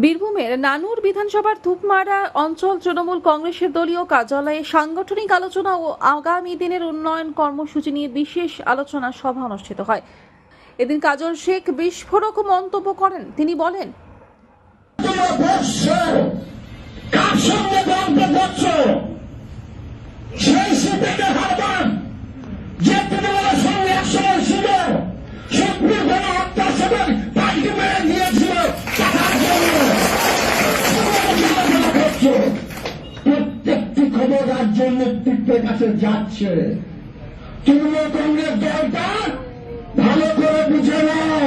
বীরভূমের নানুর বিধানসভার ধূপমারা অঞ্চল তৃণমূল কংগ্রেসের দলীয় কার্যালয়ে সাংগঠনিক আলোচনা ও আগামী দিনের উন্নয়ন কর্মসূচি নিয়ে বিশেষ আলোচনা সভা অনুষ্ঠিত হয়। এদিন কাজল শেখ বিস্ফোরক মন্তব্য করেন। তিনি বলেন, প্রত্যেকটি খবর রাজ্য নেতৃত্বের কাছে যাচ্ছে। তৃণমূল কংগ্রেস দলটা ভালো করে বুঝে নাও,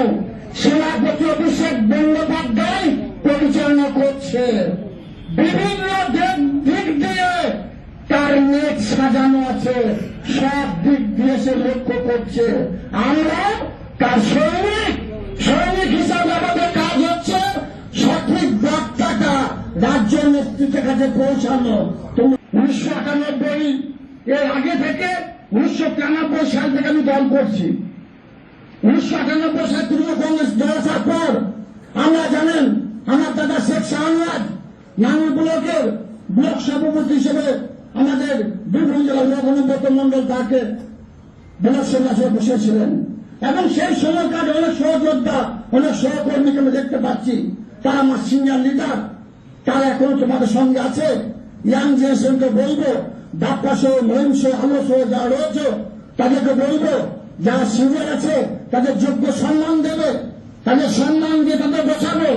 সেনাপতি অভিষেক বন্দ্যোপাধ্যায় পরিচালনা করছে। বিভিন্ন দিক দিয়ে তার নেট সাজানো আছে, সব দিক দিয়ে সে লক্ষ্য করছে। আমরা তার সৈনিক হিসাবে আমাদের কাজ হচ্ছে সঠিক বার্তাটা রাজ্য নেতৃত্বের কাছে পৌঁছানো। 1998 এর আগে থেকে 1993 সাল থেকে আমি দল করছি। 1998 সালে তৃণমূল কংগ্রেস দল আসার পর আমরা জানেন আমার দাদা শেখ শাহনওয়াজ নানুর ব্লকের ব্লক সভাপতি হিসেবে আমাদের বীরভূম জেলার নবনির্বাচিত মন্ডল তাকে ব্লক সভাপতি বসেছিলেন এবং সেই সময়কার অনেক সহযোদ্ধা অনেক সহকর্মীকে আমি দেখতে পাচ্ছি। তারা আমার সিনিয়র লিডার, তারা এখনো তোমাদের সঙ্গে আছে। ইয়াং জেনারেশনকে বলবো, বাপ্পা সহ মহিম সহ আলো সহ যারা রয়েছে তাদেরকে বলবো, যারা সিনিয়র আছে তাদের যোগ্য সম্মান দেবে, তাদের সম্মান দিয়ে তাদের বসাবে,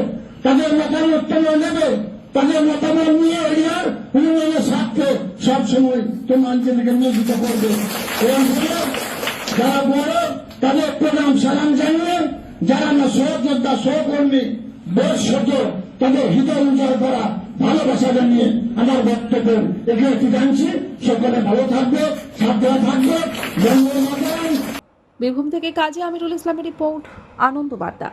তাদের মতামত তোমরা নেবে, তাদের মতামত নিয়ে এরিয়ার উন্নয়নের স্বার্থে সবসময় তোমার নিজেদেরকে নিয়োজিত করবে। এবং যারা বড় তাদের প্রণাম সালাম জানিয়ে, যারা আমার সহযোদ্ধা সহকর্মী বয়স ছোট তাদের হৃদয় উজ্জ্বল করা ভালোবাসা জানিয়ে আমার বক্তব্য এখানে জানছি। সকলে ভালো থাকবে, সাবধানে থাকবে। বীরভূম থেকে কাজী আমিরুল ইসলামের রিপোর্ট, আনন্দ বার্তা।